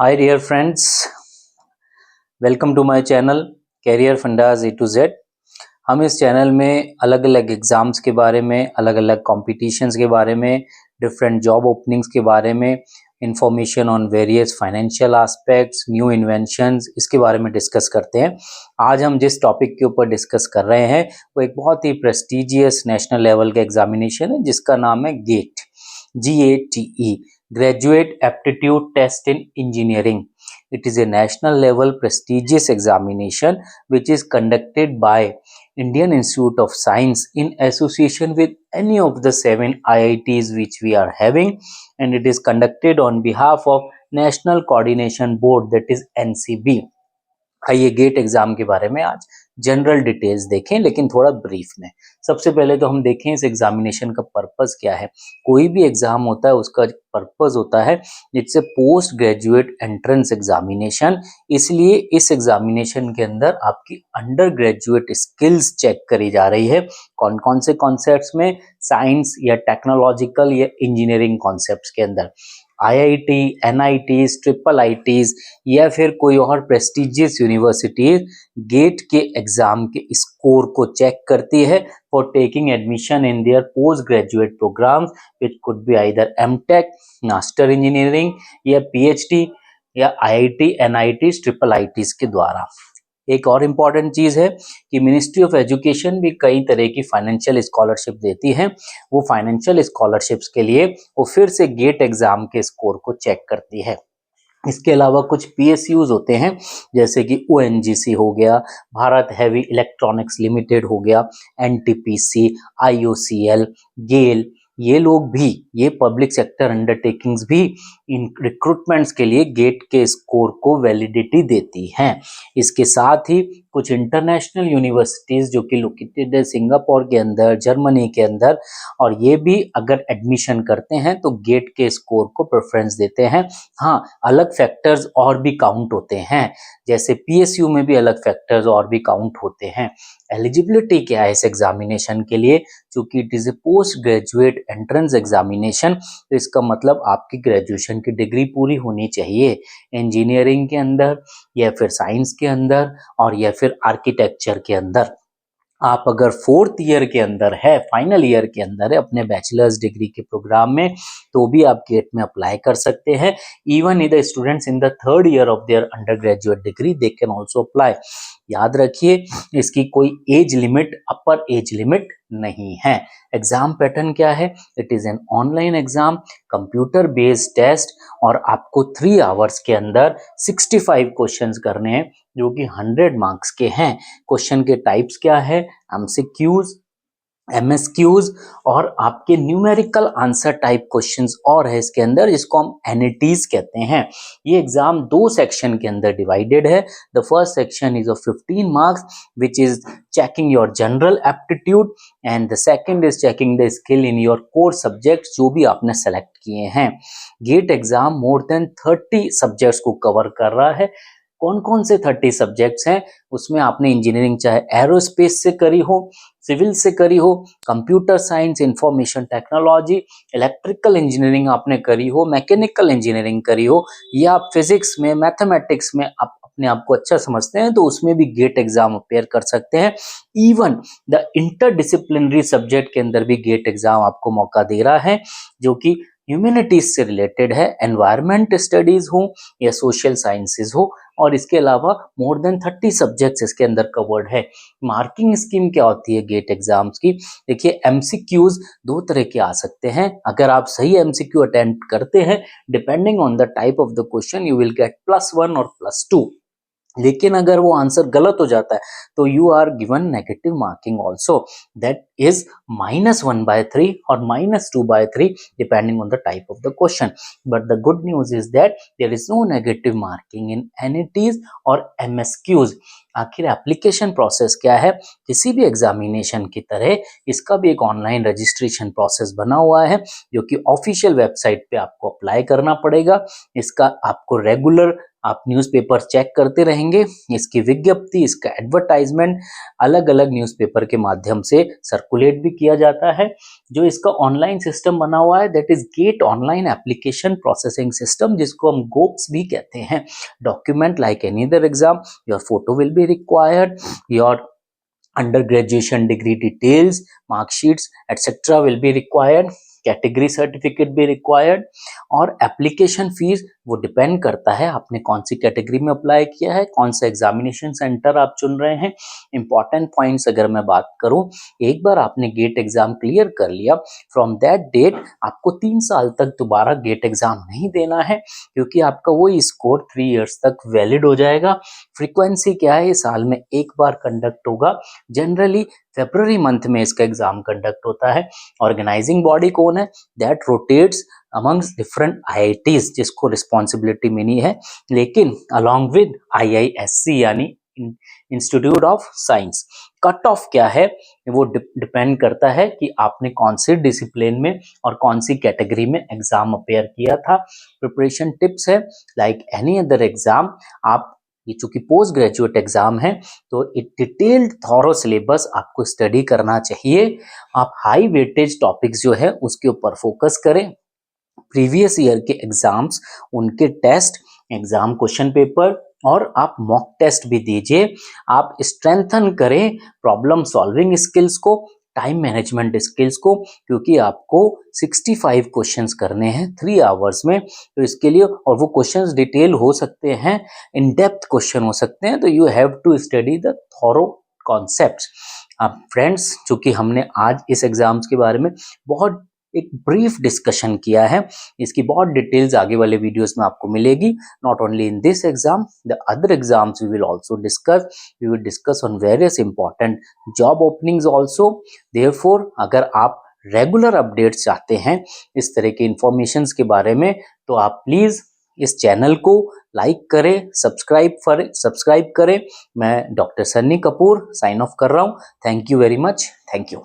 Hi dear friends, welcome to my channel Career Fundas A to Z। हम इस channel में अलग अलग एग्ज़ाम्स के बारे में, अलग अलग कॉम्पिटिशन्स के बारे में, डिफरेंट जॉब ओपनिंग्स के बारे में, information on various financial aspects, new inventions, इसके बारे में डिस्कस करते हैं। आज हम जिस टॉपिक के ऊपर डिस्कस कर रहे हैं वो एक बहुत ही प्रेस्टिजियस नेशनल लेवल का एग्जामिनेशन है जिसका नाम है GATE, GATE, graduate aptitude test in engineering. It is a national level prestigious examination which is conducted by Indian Institute of Science in association with any of the 7 IITs which we are having, and it is conducted on behalf of National Coordination Board, that is NCB। आइए gate exam के बारे में आज general details देखें, लेकिन थोड़ा brief में। सबसे पहले तो हम देखें इस एग्जामिनेशन का पर्पस क्या है। कोई भी एग्जाम होता है उसका पर्पस होता है it's a post graduate entrance examination. इसलिए इस एग्जामिनेशन के अंदर आपकी अंडर ग्रेजुएट स्किल्स चेक करी जा रही है। कौन कौन से कॉन्सेप्ट्स में, साइंस या टेक्नोलॉजिकल या इंजीनियरिंग कॉन्सेप्ट्स के अंदर। IIT, NITs, ट्रिपल IITs या फिर कोई और प्रेस्टिजियस यूनिवर्सिटीज गेट के एग्जाम के स्कोर को चेक करती है for taking admission in their post graduate programmes which could be either MTech, master engineering या PhD या IIT, NITs, ट्रिपल IITs के द्वारा। एक और इम्पॉर्टेंट चीज है कि मिनिस्ट्री ऑफ एजुकेशन भी कई तरह की फाइनेंशियल स्कॉलरशिप देती है। वो फाइनेंशियल स्कॉलरशिप्स के लिए वो फिर से गेट एग्जाम के स्कोर को चेक करती है। इसके अलावा कुछ PSUs होते हैं जैसे कि ONGC हो गया, भारत हैवी इलेक्ट्रॉनिक्स लिमिटेड हो गया, NTPC, IOCL, गेल, ये लोग भी, ये पब्लिक सेक्टर अंडरटेकिंग्स भी इन रिक्रूटमेंट्स के लिए गेट के स्कोर को वैलिडिटी देती हैं। इसके साथ ही कुछ इंटरनेशनल यूनिवर्सिटीज जो कि लोकेटेड है सिंगापुर के अंदर, जर्मनी के अंदर, और ये भी अगर एडमिशन करते हैं तो गेट के स्कोर को प्रेफरेंस देते हैं। हाँ, अलग फैक्टर्स और भी काउंट होते हैं, जैसे PSU में भी अलग फैक्टर्स और भी काउंट होते हैं। एलिजिबिलिटी क्या है इस एग्जामिनेशन के लिए, चूंकि it is a post graduate entrance examination, तो इसका मतलब आपकी ग्रेजुएशन की डिग्री पूरी होनी चाहिए इंजीनियरिंग के अंदर या फिर साइंस के अंदर और या फिर आर्किटेक्चर के अंदर। आप अगर 4th ईयर के अंदर है, फाइनल ईयर के अंदर है अपने बैचलर्स डिग्री के प्रोग्राम में, तो भी आप गेट में अप्लाई कर सकते हैं। Even the students in the 3rd year of their under graduate degree they can also apply. याद रखिए इसकी कोई age limit, upper age limit नहीं है। एग्जाम पैटर्न क्या है, it is an online exam, computer based test, और आपको 3 आवर्स के अंदर 65 क्वेश्चंस करने हैं जो कि 100 मार्क्स के हैं। क्वेश्चन के टाइप्स क्या है, MCQs, MSQs और आपके न्यूमेरिकल आंसर टाइप क्वेश्चंस और है इसके अंदर, जिसको हम NATs कहते हैं। ये एग्जाम 2 सेक्शन के अंदर डिवाइडेड है। The first section is of 15 marks which is checking your general aptitude, and the second is checking the skill in your core subjects जो भी आपने सेलेक्ट किए हैं। GATE exam more than 30 subjects को cover कर रहा है। कौन कौन से 30 सब्जेक्ट्स हैं, उसमें आपने इंजीनियरिंग चाहे एरोस्पेस से करी हो, सिविल से करी हो, computer science, information technology, electrical engineering आपने करी हो, मैकेनिकल इंजीनियरिंग करी हो, या आप फिजिक्स में, मैथमेटिक्स में आप अपने आप को अच्छा समझते हैं तो उसमें भी गेट एग्जाम अपेयर कर सकते हैं। इवन द इंटरडिसिप्लिनरी सब्जेक्ट के अंदर भी गेट एग्जाम आपको मौका दे रहा है, जो कि ह्यूमैनिटीज से रिलेटेड है, एनवायरमेंट स्टडीज हो या सोशल साइंसेज हो, और इसके अलावा मोर देन 30 सब्जेक्ट्स इसके अंदर कवर्ड है। मार्किंग स्कीम क्या होती है गेट एग्जाम्स की, देखिए MCQs 2 तरह के आ सकते हैं। अगर आप सही MCQ अटेम्प्ट करते हैं, depending on the type of the question you will get +1 और +2, लेकिन अगर वो आंसर गलत हो जाता है तो you are given negative marking also, that is -1/3 और -2/3 depending on the type of the question. But the good news is that there is no negative marking in NATs और MSQs। आखिर एप्लीकेशन प्रोसेस क्या है, किसी भी examination की तरह इसका भी एक ऑनलाइन रजिस्ट्रेशन प्रोसेस बना हुआ है जो कि ऑफिशियल वेबसाइट पे आपको अप्लाई करना पड़ेगा। इसका आपको रेगुलर आप न्यूज़पेपर चेक करते रहेंगे, इसकी विज्ञप्ति, इसका एडवर्टाइजमेंट अलग अलग न्यूज़पेपर के माध्यम से सर्कुलेट भी किया जाता है। जो इसका ऑनलाइन सिस्टम बना हुआ है that is get online application processing system, जिसको हम गोप्स भी कहते हैं। Document like any other exam, your photo will be required, your under graduation degree details, marksheets etcetera will be required, category certificate भी required. और एप्लीकेशन फीस वो depend करता है आपने कौन सी कैटेगरी में अप्लाई किया है, कौन सा एग्जामिनेशन सेंटर आप चुन रहे हैं। इंपॉर्टेंट पॉइंट्स अगर मैं बात करूं, एक बार आपने गेट एग्जाम क्लियर कर लिया, फ्रॉम दैट डेट आपको 3 साल तक दोबारा गेट एग्जाम नहीं देना है, क्योंकि आपका वही स्कोर 3 इयर्स तक वैलिड हो जाएगा। फ्रीक्वेंसी क्या है, साल में एक बार कंडक्ट होगा, जनरली फरवरी मंथ में इसका एग्जाम कंडक्ट होता है। ऑर्गेनाइजिंग बॉडी कौन है, that rotates amongst different IITs, जिसको रिस्पॉन्सिबिलिटी मिली है, लेकिन अलॉन्ग विद IISc यानी institute of science. Cut off क्या है वो डिपेंड करता है कि आपने कौन से डिसिप्लिन में और कौन सी कैटेगरी में एग्जाम अपेयर किया था। प्रिपरेशन टिप्स है, लाइक एनी अदर एग्जाम, आप ये चूंकि पोस्ट ग्रेजुएट एग्जाम है तो एक डिटेल्ड थॉरो सिलेबस आपको स्टडी करना चाहिए। आप हाई वेटेज टॉपिक्स जो है उसके ऊपर फोकस करें। प्रीवियस ईयर के एग्जाम्स, उनके टेस्ट, एग्जाम क्वेश्चन पेपर और आप मॉक टेस्ट भी दीजिए। आप स्ट्रेंथन करें प्रॉब्लम सॉल्विंग स्किल्स को, टाइम मैनेजमेंट स्किल्स को, क्योंकि आपको 65 क्वेश्चंस करने हैं 3 आवर्स में। तो इसके लिए, और वो क्वेश्चंस डिटेल हो सकते हैं, इन डेप्थ क्वेश्चन हो सकते हैं, तो you have to study the thorough concepts. अब फ्रेंड्स, चूंकि हमने आज इस एग्जाम्स के बारे में बहुत एक ब्रीफ डिस्कशन किया है, इसकी बहुत डिटेल्स आगे वाले वीडियोस में आपको मिलेगी। Not only in this exam, the other exams we will also discuss, we will discuss on various important job openings also. Therefore अगर आप रेगुलर अपडेट्स चाहते हैं इस तरह के इंफॉर्मेशंस के बारे में, तो आप प्लीज इस चैनल को लाइक करें, सब्सक्राइब करें। मैं doctor Sunny Kapoor sign off कर रहा हूं। Thank you very much. Thank you.